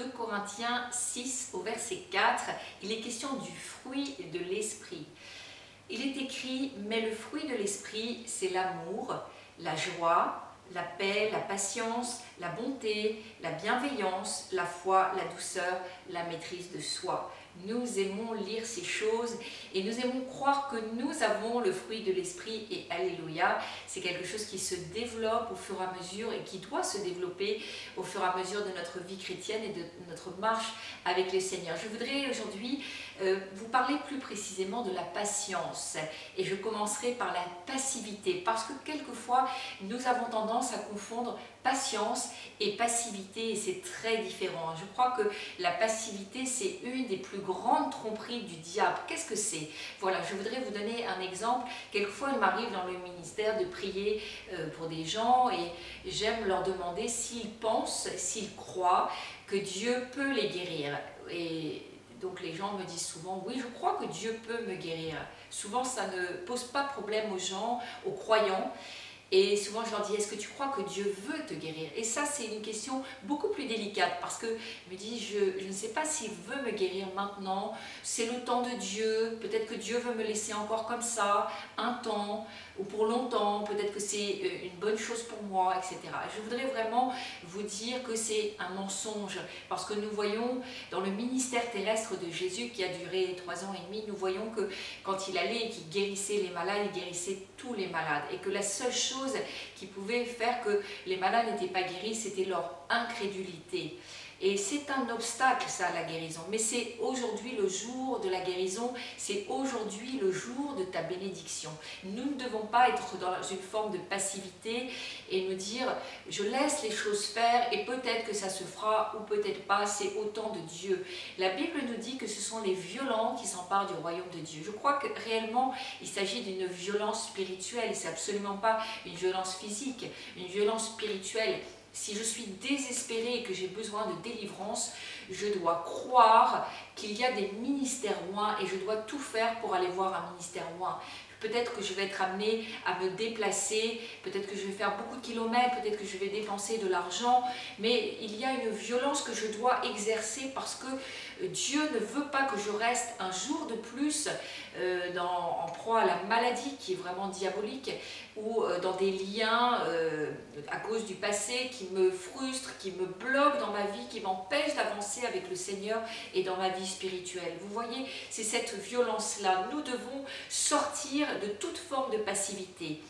2 Corinthiens 6 au verset 4, il est question du fruit de l'esprit. Il est écrit « Mais le fruit de l'esprit, c'est l'amour, la joie, la paix, la patience, la bonté, la bienveillance, la foi, la douceur, la maîtrise de soi. » Nous aimons lire ces choses et nous aimons croire que nous avons le fruit de l'esprit et alléluia, c'est quelque chose qui se développe au fur et à mesure et qui doit se développer au fur et à mesure de notre vie chrétienne et de notre marche avec le Seigneur. Je voudrais aujourd'hui vous parler plus précisément de la patience et je commencerai par la passivité parce que quelquefois nous avons tendance à confondre patience et passivité et c'est très différent. Je crois que la passivité c'est une des plus grandes tromperies du diable. Qu'est-ce que c'est? Voilà, je voudrais vous donner un exemple. Quelquefois il m'arrive dans le ministère de prier pour des gens et j'aime leur demander s'ils pensent, s'ils croient que Dieu peut les guérir. Et donc les gens me disent souvent, oui, je crois que Dieu peut me guérir. Souvent, ça ne pose pas problème aux gens, aux croyants. Et souvent, je leur dis, est-ce que tu crois que Dieu veut te guérir? Et ça, c'est une question beaucoup plus délicate parce que je me dis, je ne sais pas s'il veut me guérir maintenant. C'est le temps de Dieu. Peut-être que Dieu veut me laisser encore comme ça, un temps ou pour longtemps. Peut-être que c'est une bonne chose pour moi, etc. Je voudrais vraiment vous dire que c'est un mensonge parce que nous voyons dans le ministère terrestre de Jésus qui a duré 3 ans et demi, nous voyons que quand il allait et qu'il guérissait les malades, il guérissait tous les malades et que la seule chose qui pouvait faire que les malades n'étaient pas guéris, c'était leur incrédulité. Et c'est un obstacle, ça, la guérison. Mais c'est aujourd'hui le jour de la guérison, c'est aujourd'hui le jour de ta bénédiction. Nous ne devons pas être dans une forme de passivité et nous dire, je laisse les choses faire et peut-être que ça se fera ou peut-être pas, c'est au temps de Dieu. La Bible nous dit que ce sont les violents qui s'emparent du royaume de Dieu. Je crois que réellement, il s'agit d'une violence spirituelle, c'est absolument pas une violence physique, une violence spirituelle. Si je suis désespérée et que j'ai besoin de délivrance, je dois croire qu'il y a des ministères oints et je dois tout faire pour aller voir un ministère oint. Peut-être que je vais être amenée à me déplacer, peut-être que je vais faire beaucoup de kilomètres, peut-être que je vais dépenser de l'argent, mais il y a une violence que je dois exercer parce que Dieu ne veut pas que je reste un jour de plus en proie à la maladie qui est vraiment diabolique ou dans des liens à cause du passé qui me frustrent, qui me bloquent dans ma vie, qui m'empêchent d'avancer avec le Seigneur et dans ma vie spirituelle. Vous voyez, c'est cette violence-là. Nous devons sortir de toute forme de passivité.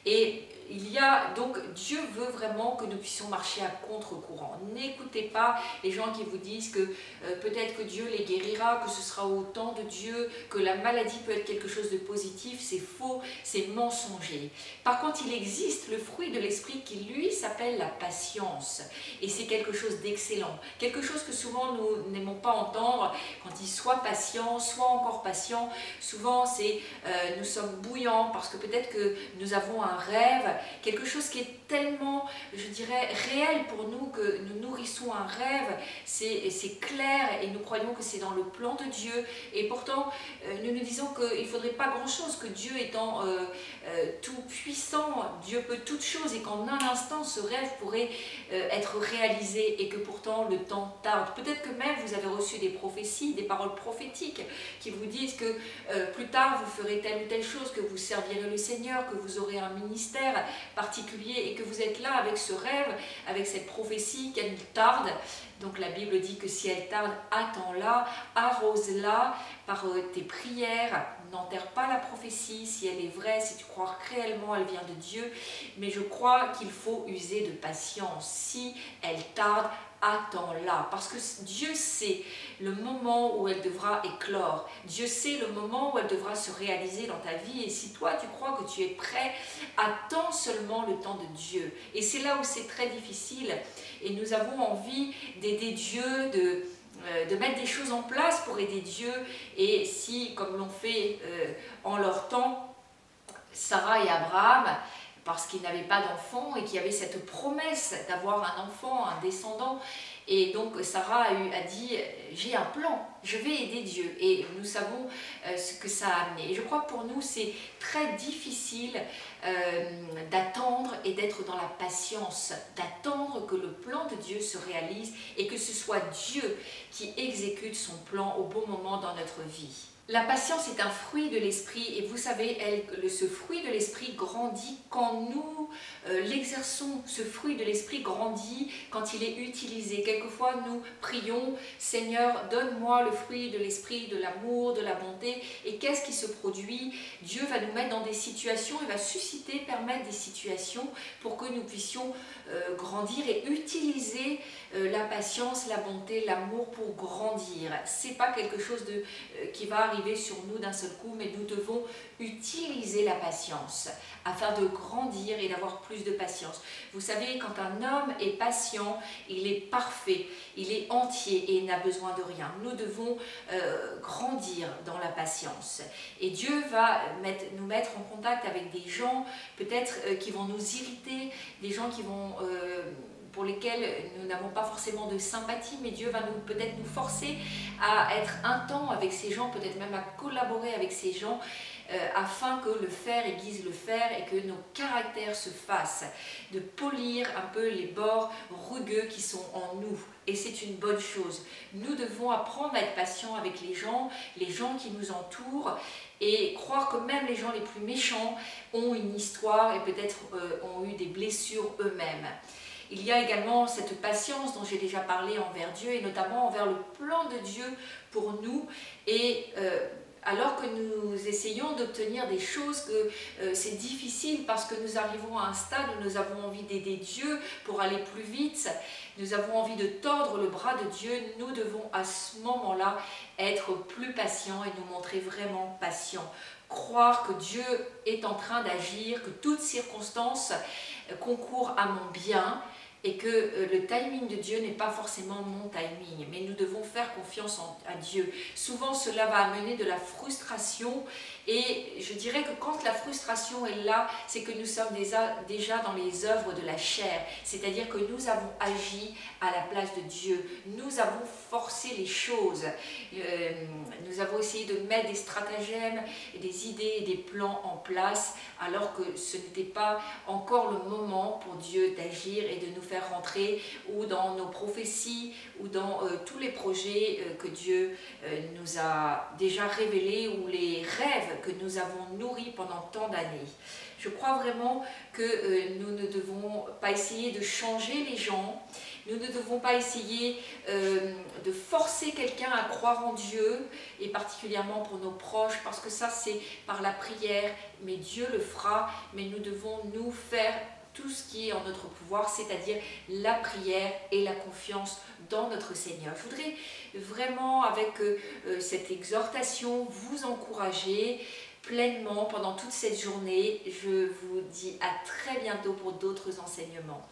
Et il y a donc, Dieu veut vraiment que nous puissions marcher à contre-courant. N'écoutez pas les gens qui vous disent que peut-être que Dieu les guérira, que ce sera au temps de Dieu, que la maladie peut être quelque chose de positif. C'est faux, c'est mensonger. Par contre, il existe le fruit de l'esprit qui, lui, s'appelle la patience. Et c'est quelque chose d'excellent. Quelque chose que souvent nous n'aimons pas entendre quand il soit patient, soit encore patient. Souvent, c'est nous sommes bouillants parce que peut-être que nous avons un rêve, quelque chose qui est tellement, je dirais, réel pour nous que nous nourrissons un rêve, c'est clair et nous croyons que c'est dans le plan de Dieu et pourtant nous nous disons qu'il ne faudrait pas grand-chose, que Dieu étant tout puissant, Dieu peut toutes choses et qu'en un instant ce rêve pourrait être réalisé et que pourtant le temps tarde. Peut-être que même vous avez reçu des prophéties, des paroles prophétiques qui vous disent que plus tard vous ferez telle ou telle chose, que vous servirez le Seigneur, que vous aurez un ministère particulier et que vous êtes là avec ce rêve, avec cette prophétie, qu'elle tarde. Donc la Bible dit que si elle tarde, attends-la, arrose-la par tes prières, n'enterre pas la prophétie si elle est vraie, si tu crois réellement elle vient de Dieu, mais je crois qu'il faut user de patience. Si elle tarde, attends-la, parce que Dieu sait le moment où elle devra éclore, Dieu sait le moment où elle devra se réaliser dans ta vie, et si toi tu crois que tu es prêt, attends seulement le temps de Dieu. Et c'est là où c'est très difficile, et nous avons envie d'aider Dieu, de mettre des choses en place pour aider Dieu, et si, comme l'ont fait en leur temps, Sarah et Abraham, parce qu'ils n'avaient pas d'enfant et qu'il y avait cette promesse d'avoir un enfant, un descendant, Et donc Sarah a dit, j'ai un plan, je vais aider Dieu. Et nous savons ce que ça a amené. Et je crois que pour nous, c'est très difficile d'attendre et d'être dans la patience, d'attendre que le plan de Dieu se réalise et que ce soit Dieu qui exécute son plan au bon moment dans notre vie. La patience est un fruit de l'esprit et vous savez, ce fruit de l'esprit grandit quand nous l'exerçons. Ce fruit de l'esprit grandit quand il est utilisé. Quelquefois nous prions, Seigneur, donne-moi le fruit de l'esprit, de l'amour, de la bonté. Et qu'est-ce qui se produit? Dieu va nous mettre dans des situations, il va susciter, permettre des situations pour que nous puissions grandir et utiliser la patience, la bonté, l'amour pour grandir. C'est pas quelque chose qui va arriver sur nous d'un seul coup, mais nous devons utiliser la patience afin de grandir et d'avoir plus de patience. Vous savez, quand un homme est patient, il est parfait, il est entier et il n'a besoin de rien. Nous devons grandir dans la patience. Et Dieu va nous mettre en contact avec des gens peut-être qui vont nous irriter, des gens qui vont... pour lesquels nous n'avons pas forcément de sympathie, mais Dieu va peut-être nous forcer à être un temps avec ces gens, peut-être même à collaborer avec ces gens, afin que le fer aiguise le fer et que nos caractères se fassent, de polir un peu les bords rugueux qui sont en nous. Et c'est une bonne chose. Nous devons apprendre à être patients avec les gens qui nous entourent, et croire que même les gens les plus méchants ont une histoire et peut-être ont eu des blessures eux-mêmes. Il y a également cette patience dont j'ai déjà parlé envers Dieu et notamment envers le plan de Dieu pour nous. Et alors que nous essayons d'obtenir des choses, que c'est difficile parce que nous arrivons à un stade où nous avons envie d'aider Dieu pour aller plus vite, nous avons envie de tordre le bras de Dieu, nous devons à ce moment-là être plus patients et nous montrer vraiment patients. Croire que Dieu est en train d'agir, que toutes circonstances concourent à mon bien, et que le timing de Dieu n'est pas forcément mon timing, mais nous devons faire confiance à Dieu. Souvent cela va amener de la frustration, et je dirais que quand la frustration est là, c'est que nous sommes déjà dans les œuvres de la chair, c'est-à-dire que nous avons agi à la place de Dieu, nous avons forcé les choses, nous avons essayé de mettre des stratagèmes, des idées et des plans en place, alors que ce n'était pas encore le moment pour Dieu d'agir et de nous faire rentrer ou dans nos prophéties ou dans tous les projets que Dieu nous a déjà révélés ou les rêves que nous avons nourris pendant tant d'années. Je crois vraiment que nous ne devons pas essayer de changer les gens, nous ne devons pas essayer de forcer quelqu'un à croire en Dieu, et particulièrement pour nos proches, parce que ça c'est par la prière, mais Dieu le fera, mais nous devons nous faire tout ce qui est en notre pouvoir, c'est-à-dire la prière et la confiance dans notre Seigneur. Je voudrais vraiment, avec cette exhortation, vous encourager pleinement pendant toute cette journée. Je vous dis à très bientôt pour d'autres enseignements.